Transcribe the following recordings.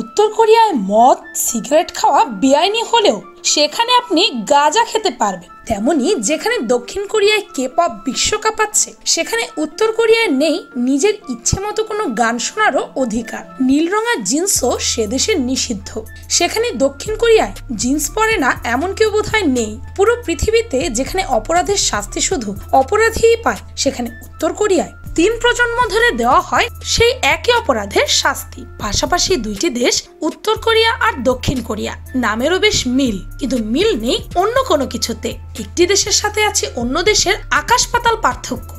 উত্তর কোরিয়ায় মদ সিগারেট খাওয়া বেআইনি হলেও সেখানে আপনি গাঁজা খেতে পারবেন। তেমনি যেখানে দক্ষিণ কোরিয়ায় কে-পপ বিশ্বকাপ আছে, সেখানে উত্তর কোরিয়ায় নেই নিজের ইচ্ছে মতো কোনো গান শোনারও অধিকার। নীল রঙা জিন্সও সে দেশে নিষিদ্ধ। সেখানে দক্ষিণ কোরিয়ায় জিন্স পরে না এমন কেউ বোধহয় নেই। পুরো পৃথিবীতে যেখানে অপরাধের শাস্তি শুধু অপরাধীই পায়, সেখানে উত্তর কোরিয়ায় 3 প্রজন্ম ধরে দেওয়া হয় সেই একই অপরাধের শাস্তি। পাশাপাশি দুইটি দেশ উত্তর কোরিয়া আর দক্ষিণ কোরিয়া নামেরও বেশ মিল, কিন্তু মিল নেই অন্য কোনো কিছুতে। একটি দেশের সাথে আছে অন্য দেশের আকাশ পাতাল পার্থক্য।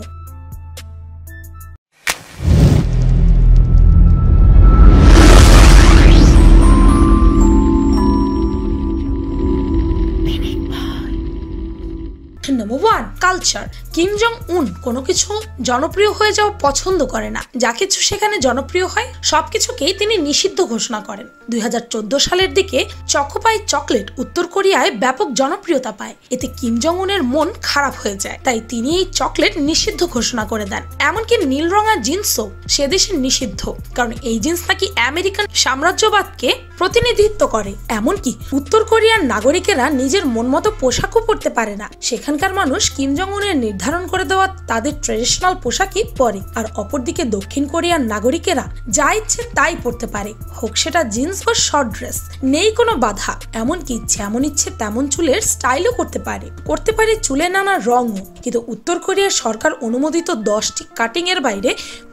Number 1, culture. কিম জং উন কোনো কিছু জনপ্রিয় হয়ে যাওয়া পছন্দ করে না। যা কিছু সেখানে জনপ্রিয় হয় সবকিছুকেই তিনি নিষিদ্ধ ঘোষণা করেন। 2014 সালের দিকে চকোপাই চকলেট উত্তর কোরিয়ায় ব্যাপক জনপ্রিয়তা পায়। এতে কিম জং উনের মন খারাপ হয়ে যায়, তাই তিনি এই চকলেট নিষিদ্ধ ঘোষণা করে দেন। এমনকি নীল রঙা জিন্সও সে দেশে নিষিদ্ধ, কারণ এই জিন্স নাকি আমেরিকান সাম্রাজ্যবাদকে প্রতিনিধিত্ব করে। এমনকি উত্তর কোরিয়ার নাগরিকেরা নিজের মন মতো পোশাকও পরতে পারে না। সেখানকার মানুষ কিম জং উনের নির্ধারণ করে দেওয়া তাদের ট্রেডিশনাল পোশাকই পরে, আর অপরদিকে দক্ষিণ কোরিয়ার নাগরিকেরা যা ইচ্ছে তাই পরতে পারে, হোক সেটা জিন্স বা শর্ট ড্রেস। নেই কোনো বাধা। এমনকি যেমন ইচ্ছে তেমন চুলের স্টাইলও করতে পারে চুলে নানা রঙও। কিন্তু উত্তর কোরিয়ার সরকার অনুমোদিত 10টি কাটিং এর বাইরে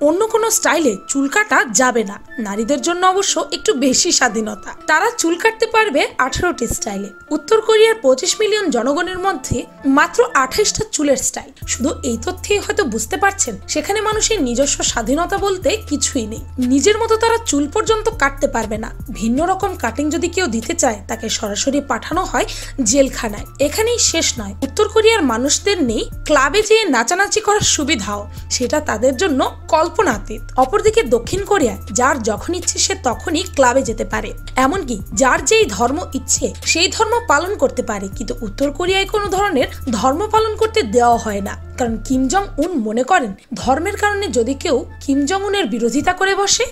অন্য কোনো স্টাইলে চুল কাটা যাবে না। নারীদের জন্য অবশ্য একটু বেশি স্বাধীনতা, তারা চুল কাটতে পারবে 18টি স্টাইলে। উত্তর কোরিয়ার 25 মিলিয়ন জনগণের মধ্যে মাত্র 28টা চুলের স্টাইল। শুধু এই তথ্যেই হয়তো বুঝতে পারছেন সেখানে মানুষের নিজস্ব স্বাধীনতা বলতে কিছুই নেই। নিজের মতো তারা চুল পর্যন্ত কাটতে পারবে না। ভিন্ন রকম কাটিং যদি কেউ দিতে চায় তাকে সরাসরি পাঠানো হয় জেলখানায়। এখানেই শেষ নয়, উত্তর কোরিয়ার মানুষদের নেই ক্লাবে যেয়ে নাচানাচি করার সুবিধাও, সেটা তাদের জন্য কল্পনাতীত। অপরদিকে দক্ষিণ কোরিয়ায় যার যখন ইচ্ছে সে তখনই ক্লাবে যেতে পারে, এমনকি যার যেই ধর্ম ইচ্ছে সেই ধর্ম পালন করতে পারে। কিন্তু উত্তর কোরিয়ায় কোনো ধরনের ধর্ম পালন করতে দেওয়া হয় না, কারণ কিম জং উন মনে করেন ধর্মের কারণে যদি কেউ কিম জং উনের বিরোধিতা করে বসে।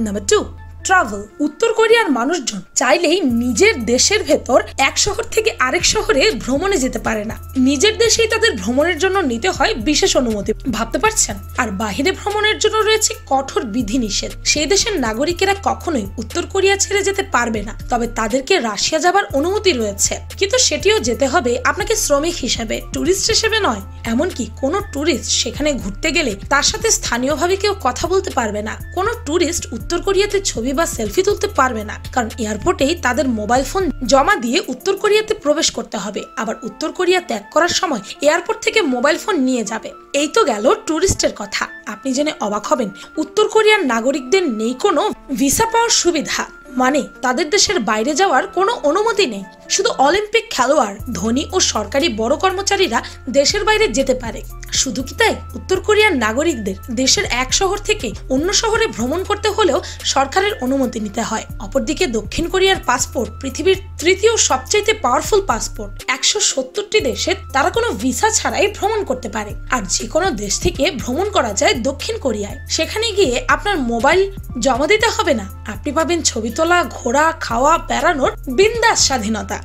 Number 2, travel. উত্তর কোরিয়ার মানুষজন চাইলেই নিজের দেশের ভেতর এক শহর থেকে আরেক শহরে ভ্রমণে যেতে পারে না। নিজের দেশেই তাদের ভ্রমণের জন্য নিতে হয় বিশেষ অনুমতি, ভাবতে পারছেন? আর বাহিরে ভ্রমণের জন্য রয়েছে কঠোর বিধিনিষেধ। সেই দেশের নাগরিকেরা কখনোই উত্তর কোরিয়া ছেড়ে যেতে পারবে না, তবে তাদেরকে রাশিয়া যাবার অনুমতি রয়েছে, কিন্তু সেটিও যেতে হবে আপনাকে শ্রমিক হিসেবে, টুরিস্ট হিসেবে নয়। এমনকি কোনো টুরিস্ট সেখানে ঘুরতে গেলে তার সাথে স্থানীয়ভাবে কেউ কথা বলতে পারবে না। কোনো টুরিস্ট উত্তর কোরিয়াতে ছবি বা সেলফি তুলতে পারবে না, কারণ এয়ারপোর্টেই তাদের মোবাইল ফোন জমা দিয়ে উত্তর কোরিয়াতে প্রবেশ করতে হবে। আবার উত্তর কোরিয়া ত্যাগ করার সময় এয়ারপোর্ট থেকে মোবাইল ফোন নিয়ে যাবে। এই তো গেল টুরিস্টের কথা। আপনি জেনে অবাক হবেন, উত্তর কোরিয়ার নাগরিকদের নেই কোনো ভিসা পাওয়ার সুবিধা, মানে তাদের দেশের বাইরে যাওয়ার কোনো অনুমতি নেই। শুধু অলিম্পিক খেলোয়াড়, ধনী ও সরকারি বড় কর্মচারীরা দেশের বাইরে যেতে পারে। শুধু কি তাই, উত্তর কোরিয়ার নাগরিকদের দেশের এক শহর থেকে অন্য শহরে ভ্রমণ করতে হলেও সরকারের অনুমতি নিতে হয়। অপরদিকে দক্ষিণ কোরিয়ার পাসপোর্ট পৃথিবীর 3য় সবচাইতে পাওয়ারফুল পাসপোর্ট। 170টি দেশে তারা কোনো ভিসা ছাড়াই ভ্রমণ করতে পারে। আর যে কোনো দেশ থেকে ভ্রমণ করা যায় দক্ষিণ কোরিয়ায়। সেখানে গিয়ে আপনার মোবাইল জমা দিতে হবে না, আপনি পাবেন ছবি তোলা, ঘোরা, খাওয়া, বেড়ানোর বিন্দাস স্বাধীনতা।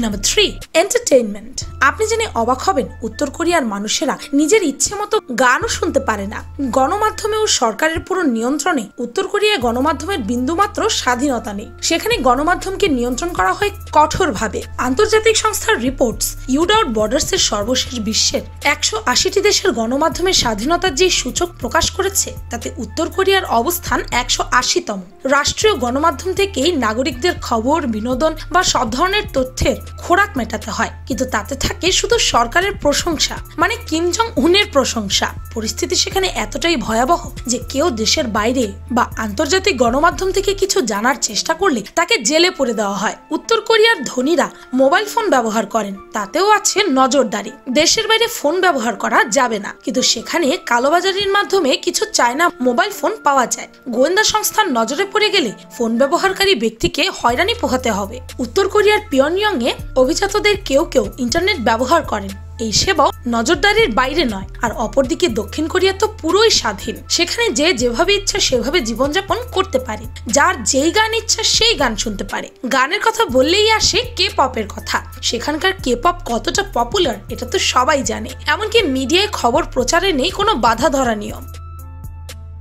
Number 3, entertainment. আপনি জেনে অবাক হবেন, উত্তর কোরিয়ার মানুষেরা নিজের ইচ্ছে মতো গানও শুনতে পারে না। গণমাধ্যমে ও সরকারের পুরো নিয়ন্ত্রণে উত্তর কোরিয়ায় গণমাধ্যমের বিন্দুমাত্র স্বাধীনতা নেই। সেখানে গণমাধ্যমকে নিয়ন্ত্রণ করা হয় কঠোরভাবে। আন্তর্জাতিক সংস্থার রিপোর্টস উইদাউট বর্ডার্স এর সর্বশেষ বিশ্বের 180টি দেশের গণমাধ্যমের স্বাধীনতার যে সূচক প্রকাশ করেছে, তাতে উত্তর কোরিয়ার অবস্থান 180তম। রাষ্ট্রীয় গণমাধ্যম থেকেই নাগরিকদের খবর, বিনোদন বা সব ধরনের তথ্যের খোরাক মেটাতে হয়, কিন্তু তাতে থাকে শুধু সরকারের প্রশংসা, মানে কিম জং উনের প্রশংসা। পরিস্থিতি সেখানে এতটাই ভয়াবহ যে কেউ দেশের বাইরে বা আন্তর্জাতিক গণমাধ্যম থেকে কিছু জানার চেষ্টা করলে তাকে জেলে পুরে দেওয়া হয়। উত্তর কোরিয়ার ধনীরা মোবাইল ফোন ব্যবহার করেন, তাতেও আছে নজরদারি। দেশের বাইরে ফোন ব্যবহার করা যাবে না, কিন্তু সেখানে কালোবাজারির মাধ্যমে কিছু চায়না মোবাইল ফোন পাওয়া যায়। গোয়েন্দা সংস্থার নজরে পড়ে গেলে ফোন ব্যবহারকারী ব্যক্তিকে হয়রানি পোহাতে হবে। উত্তর কোরিয়ার পিয়নইয়ং এ অভিজাতদের কেউ কেউ ইন্টারনেট ব্যবহার করেন। এই সেবাও নজরদারির বাইরে নয়। আর অপরদিকে দক্ষিণ কোরিয়া তো পুরোই স্বাধীন, সেখানে যে যেভাবে ইচ্ছা সেভাবে জীবনযাপন করতে পারে, যার যেই গান ইচ্ছা সেই গান শুনতে পারে। গানের কথা বললেই আসে কে পপের কথা। সেখানকার কে পপ কতটা পপুলার এটা তো সবাই জানে, এমনকি মিডিয়ায় খবর প্রচারে নেই কোনো বাধা ধরা নিয়ম।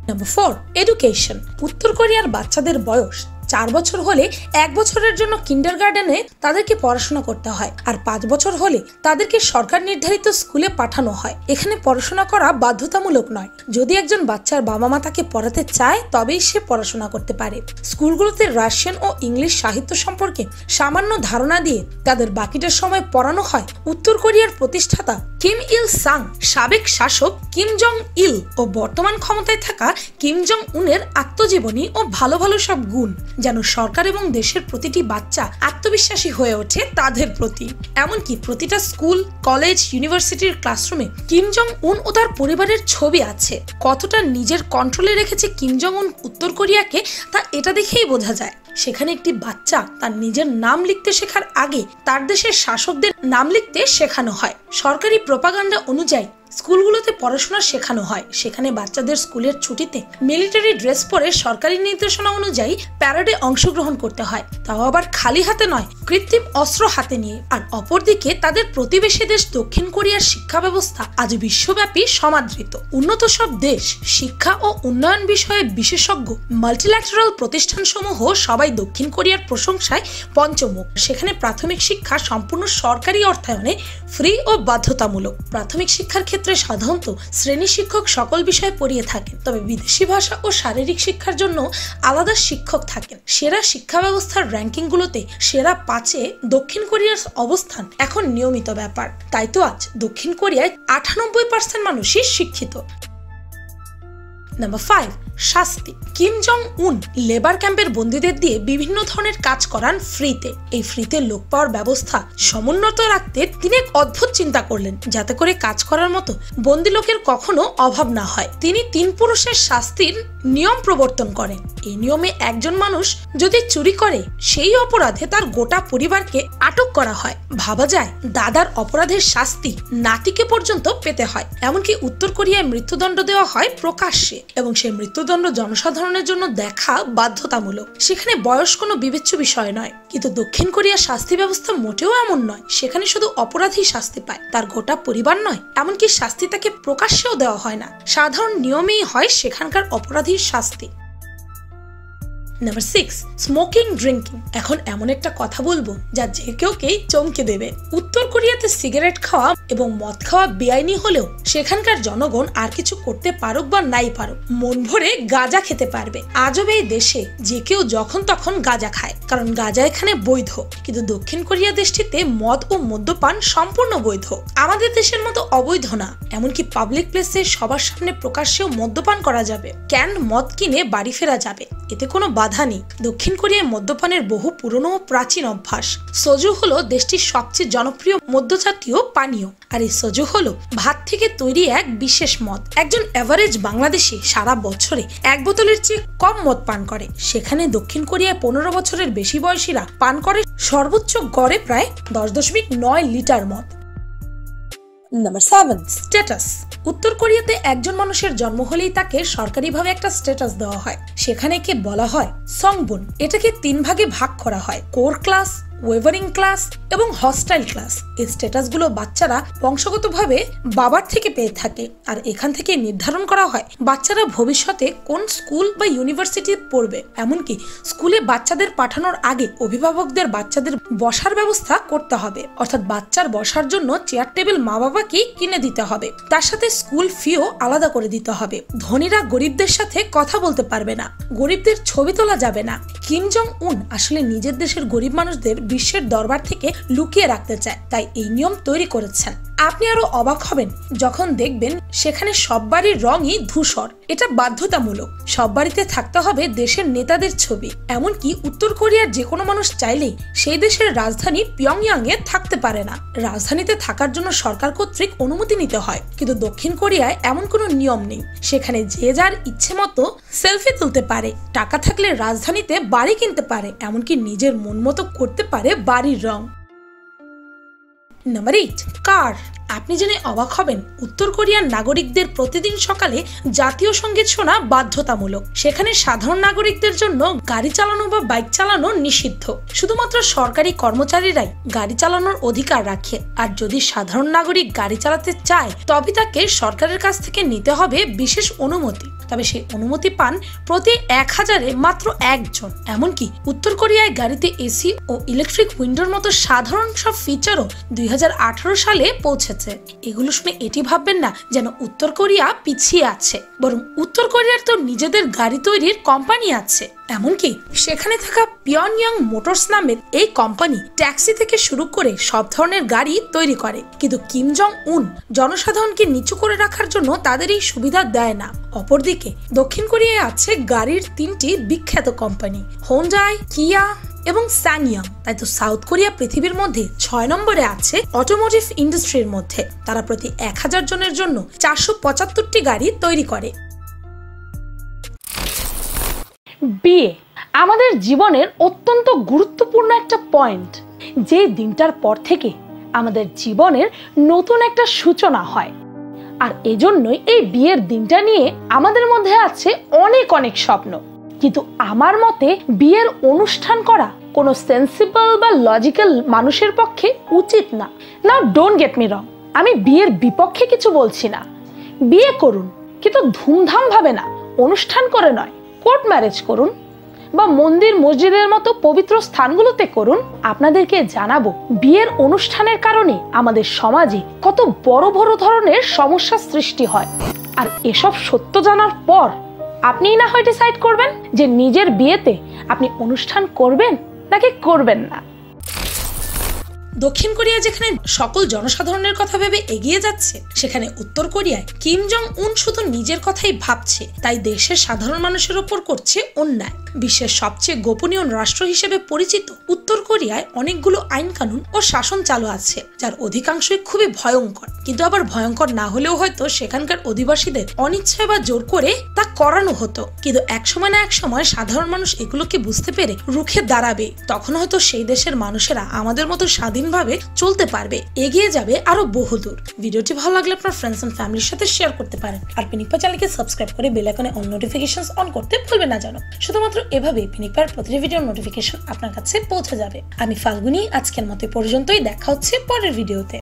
Number 4, education. উত্তর কোরিয়ার বাচ্চাদের বয়স 4 বছর হলে 1 বছরের জন্য কিন্ডারগার্টেনে তাদেরকে পড়াশোনা করতে হয়, আর 5 বছর হলে তাদেরকে সরকার নির্ধারিত স্কুলে পাঠানো হয়। এখানে পড়াশোনা করা বাধ্যতামূলক নয়, যদি একজন বাচ্চার বাবা মা তাকে পড়াতে চায় তবেই সে পড়াশোনা করতে পারে। স্কুলগুলোতে রাশিয়ান ও ইংলিশ সাহিত্য সম্পর্কে সামান্য ধারণা দিয়ে তাদের বাকিটার সময় পড়ানো হয়। উত্তর কোরিয়ার প্রতিষ্ঠাতা কিম ইল সাং, সাবেক শাসক কিম জং ইল ও বর্তমান ক্ষমতায় থাকা কিম জং উনের আত্মজীবনী ও ভালো ভালো সব গুণ যেন সরকার এবং দেশের প্রতিটি বাচ্চা আত্মবিশ্বাসী হয়ে ওঠে তাদের প্রতি। এমনকি প্রতিটা স্কুল, কলেজ, ইউনিভার্সিটির ক্লাসরুমে কিম জং উন ও তার পরিবারের ছবি আছে। কতটা নিজের কন্ট্রোলে রেখেছে কিম জং উন উত্তর কোরিয়াকে তা এটা দেখেই বোঝা যায়। সেখানে একটি বাচ্চা তার নিজের নাম লিখতে শেখার আগে তার দেশের শাসকদের নাম লিখতে শেখানো হয়। সরকারি প্রোপাগান্ডা অনুযায়ী স্কুলগুলোতে পড়াশোনা শেখানো হয়। সেখানে বাচ্চাদের স্কুলের ছুটিতে মিলিটারি ড্রেস পরে সরকারি নির্দেশনা অনুযায়ী প্যারেডে অংশগ্রহণ করতে হয়, তাও আবার খালি হাতে নয়, কৃত্রিম অস্ত্র হাতে নিয়ে। আর অপরদিকে তাদের প্রতিবেশী দেশ দক্ষিণ কোরিয়ার শিক্ষা ব্যবস্থা আজ বিশ্বব্যাপী সমাদৃত। উন্নত সব দেশ শিক্ষা ও উন্নয়ন বিষয়ে বিশেষজ্ঞ মাল্টিল্যাটারাল প্রতিষ্ঠানসমূহ সবাই দক্ষিণ কোরিয়ার প্রশংসায় পঞ্চমুখ। সেখানে প্রাথমিক শিক্ষা সম্পূর্ণ সরকারি অর্থায়নে ফ্রি ও বাধ্যতামূলক। প্রাথমিক শিক্ষার ক্ষেত্রে সাধারণত শ্রেণী শিক্ষক সকল বিষয় পড়িয়ে থাকেন, তবে বিদেশি ভাষা ও শারীরিক শিক্ষার জন্য আলাদা শিক্ষক থাকেন। সেরা শিক্ষা ব্যবস্থার র্যাঙ্কিংগুলোতে সেরা 5-এ দক্ষিণ কোরিয়ার অবস্থান এখন নিয়মিত ব্যাপার। তাই তো আজ দক্ষিণ কোরিয়ায় 98% মানুষই শিক্ষিত। নাম্বার 5, শাস্তি। কিম জং উন লেবার ক্যাম্পের বন্দীদের দিয়ে বিভিন্ন ধরনের কাজ করান ফ্রিতে। এই ফ্রিতে লোক পাওয়ার ব্যবস্থা সমুন্নত রাখতে তিনি এক অদ্ভুত চিন্তা করলেন, যাতে করে কাজ করার মতো বন্দী লোকের কখনো অভাব না হয়। তিনি 3 পুরুষের শাস্তির নিয়ম প্রবর্তন করেন। এই নিয়মে একজন মানুষ যদি চুরি করে সেই অপরাধে তার গোটা পরিবারকে আটক করা হয়। ভাবা যায় দাদার অপরাধের শাস্তি নাতিকে পর্যন্ত পেতে হয়। এমনকি উত্তর কোরিয়ায় মৃত্যুদণ্ড দেওয়া হয় প্রকাশ্যে এবং সেই মৃত্যুদণ্ড জনসাধারণের জন্য দেখা বাধ্যতামূলক। সেখানে বয়স কোনো বিবেচ্য বিষয় নয়। কিন্তু দক্ষিণ কোরিয়ার শাস্তি ব্যবস্থা মোটেও এমন নয়। সেখানে শুধু অপরাধী শাস্তি পায়, তার গোটা পরিবার নয়। এমনকি শাস্তি তাকে প্রকাশ্যেও দেওয়া হয় না, সাধারণ নিয়মেই হয় সেখানকার অপরাধীর শাস্তি। Number 6, smoking drinking. এখন এমন একটা কথা বলবো যা যে কেউকেই চমকে দেবে। উত্তর কোরিয়াতে সিগারেট খাওয়া এবং মদ খাওয়া বেআইনি হলেও সেখানকার জনগণ আর কিছু করতে পারুক বা নাই পারুক, মন ভরে গাঁজা খেতে পারবে। আজব এই দেশে যে কেউ যখন তখন গাঁজা খায়, কারণ গাঁজা এখানে বৈধ। কিন্তু দক্ষিণ কোরিয়া দেশটিতে মদ ও মদ্যপান সম্পূর্ণ বৈধ, আমাদের দেশের মতো অবৈধ না। এমনকি পাবলিক প্লেসে সবার সামনে প্রকাশ্যেও মদ্যপান করা যাবে, ক্যান মদ কিনে বাড়ি ফেরা যাবে, এতে কোনো বাধা নেই। দক্ষিণ কোরিয়ায় মদ্যপানের বহু পুরনো ও প্রাচীন অভ্যাস। সোজু হলো দেশটির সবচেয়ে জনপ্রিয় মদ্যজাতীয় পানীয়, আর এই সোজু হলো ভাত থেকে তৈরি এক বিশেষ মদ। একজন এভারেজ বাংলাদেশি সারা বছরে 1 বোতলের চেয়ে কম মদ পান করে। সেখানে দক্ষিণ কোরিয়ায় 15 বছরের বেশি বয়সীরা পান করে সর্বোচ্চ গড়ে প্রায় 10.9 লিটার মদ। Number 7, status. উত্তর কোরিয়াতে একজন মানুষের জন্ম হলেই তাকে সরকারিভাবে একটা স্ট্যাটাস দেওয়া হয়। সেখানে কে বলা হয় সংবুন। এটাকে 3 ভাগে ভাগ করা হয়, কোর ক্লাস, ওয়েভারিং ক্লাস এবং হস্টাইল ক্লাস। এই স্ট্যাটাসগুলো বাচ্চারা বংশগতভাবে বাবার থেকে পেয়ে থাকে, আর এখান থেকে নির্ধারণ করা হয় বাচ্চারা ভবিষ্যতে কোন স্কুল বা ইউনিভার্সিটি পড়বে। এমনকি স্কুলে বাচ্চাদের পাঠানোর আগে অভিভাবকদের বাচ্চাদের বসার ব্যবস্থা করতে হবে, অর্থাৎ বাচ্চার বসার জন্য চেয়ার টেবিল মা বাবাকেই কিনে দিতে হবে। তার সাথে স্কুল ফিও আলাদা করে দিতে হবে। ধনীরা গরিবদের সাথে কথা বলতে পারবে না, গরিবদের ছবি তোলা যাবে না। কিম জং উন আসলে নিজের দেশের গরিব মানুষদের বিশ্বের দরবার থেকে লুকিয়ে রাখতে চায়, তাই এই নিয়ম তৈরি করেছেন। আপনি আরো অবাক হবেন যখন দেখবেন সেখানে সব বাড়ির রঙই ধূসর। এটা বাধ্যতামূলক। সব বাড়িতে থাকতে হবে দেশের নেতাদের ছবি। এমনকি উত্তর কোরিয়ার যে কোনো মানুষ চাইলেই সেই দেশের রাজধানী পিয়ংইয়াংয়ে থাকতে পারে না। রাজধানীতে থাকার জন্য সরকার কর্তৃক অনুমতি নিতে হয়। কিন্তু দক্ষিণ কোরিয়ায় এমন কোনো নিয়ম নেই। সেখানে যে যার ইচ্ছে মতো সেলফি তুলতে পারে, টাকা থাকলে রাজধানীতে বাড়ি কিনতে পারে, এমনকি নিজের মন মতো করতে পারে বাড়ির রং। নাম্বার 8, কার। আপনি জেনে অবাক হবেন, উত্তর কোরিয়ার নাগরিকদের প্রতিদিন সকালে জাতীয় সঙ্গীত শোনা বাধ্যতামূলক। সেখানে সাধারণ নাগরিকদের জন্য গাড়ি চালানো বা বাইক চালানো নিষিদ্ধ। শুধুমাত্র সরকারি কর্মচারীরাই গাড়ি চালানোর অধিকার রাখে। আর যদি সাধারণ নাগরিক গাড়ি চালাতে চায় তবে তাকে সরকারের কাছ থেকে নিতে হবে বিশেষ অনুমতি। তবে সেই অনুমতি পান প্রতি 1000-এ মাত্র একজন। এমনকি উত্তর কোরিয়ায় গাড়িতে এসি ও ইলেকট্রিক উইন্ডোর মতো সাধারণ সব ফিচারও 2018 সালে পৌঁছেছে। এগুলো শুনে এটি ভাববেন না যেন উত্তর কোরিয়া পিছিয়ে আছে, বরং উত্তর কোরিয়ার তো নিজেদের গাড়ি তৈরির কোম্পানি আছে। এমনকি সেখানে থাকা পিয়নয়াং মোটরস নামের এই কোম্পানি ট্যাক্সি থেকে শুরু করে সব ধরনের গাড়ি তৈরি করে। কিন্তু কিম জং উন জনসাধারণকে নিচু করে রাখার জন্য তাদের এই সুবিধা দেয় না। অপরদিকে দক্ষিণ কোরিয়ায় আছে গাড়ির 3টি বিখ্যাত কোম্পানি, হোন্ডাই, কিয়া এবং স্যাংইয়ং। তাই তো সাউথ কোরিয়া পৃথিবীর মধ্যে 6 নম্বরে আছে অটোমোটিভ ইন্ডাস্ট্রির মধ্যে। তারা প্রতি 1000 জনের জন্য 475টি গাড়ি তৈরি করে। বিয়ে আমাদের জীবনের অত্যন্ত গুরুত্বপূর্ণ একটা পয়েন্ট। যে দিনটার পর থেকে আমাদের জীবনের নতুন একটা সূচনা হয়। আর এজন্যই এই বিয়ের দিনটা নিয়ে আমাদের মধ্যে আছে অনেক অনেক স্বপ্ন। কিন্তু আমার মতে বিয়ের অনুষ্ঠান করা কোনো সেন্সিবল বা লজিক্যাল মানুষের পক্ষে উচিত না। নাও ডোন্ট গেট মি রং, আমি বিয়ের বিপক্ষে কিছু বলছি না। বিয়ে করুন, কিন্তু ধুমধাম ভাবে না, অনুষ্ঠান করে নয়। কোর্ট ম্যারেজ করুন বা মন্দির মসজিদের মতো পবিত্র স্থানগুলোতে করুন। আপনাদেরকে জানাবো বিয়ের অনুষ্ঠানের কারণে আমাদের সমাজে কত বড় বড় ধরনের সমস্যার সৃষ্টি হয়। আর এসব সত্য জানার পর আপনিই না হয় ডিসাইড করবেন যে নিজের বিয়েতে আপনি অনুষ্ঠান করবেন নাকি করবেন না। দক্ষিণ কোরিয়া যেখানে সকল জনসাধারণের কথা ভেবে এগিয়ে যাচ্ছে, সেখানে উত্তর কোরিয়ায় কিম জং উন শুধু নিজের কথাই ভাবছে। তাই দেশের সাধারণ মানুষের ওপর করছে অন্যায়। বিশ্বের সবচেয়ে গোপনীয় রাষ্ট্র হিসেবে পরিচিত উত্তর কোরিয়ায় অনেকগুলো আইন কানুন ও শাসন চালু আছে, যার অধিকাংশই খুবই ভয়ঙ্কর। কিন্তু আবার ভয়ঙ্কর না হলেও হয়তো সেখানকার অধিবাসীদের অনিচ্ছায় বা জোর করে তা করানো হতো। কিন্তু একসময় না একসময় সাধারণ মানুষ এগুলোকে বুঝতে পেরে রুখে দাঁড়াবে। তখন হয়তো সেই দেশের মানুষেরা আমাদের মতো স্বাধীনভাবে চলতে পারবে, এগিয়ে যাবে আরো বহুদূর। ভিডিওটি ভালো লাগলে আপনার ফ্রেন্ডস এন্ড ফ্যামিলির সাথে শেয়ার করতে পারেন। আর পিনিকপা চ্যানেলকে সাবস্ক্রাইব করে বেল আইকনে অল নোটিফিকেশনস অন করতে ভুলবেন না যেন। শুধুমাত্র এভাবে পিনিকপার প্রতিটি ভিডিওর নোটিফিকেশন আপনার কাছে পৌঁছে যাবে। আমি ফাল্গুনি, আজকের মতো পর্যন্তই। দেখা হচ্ছে পরের ভিডিওতে।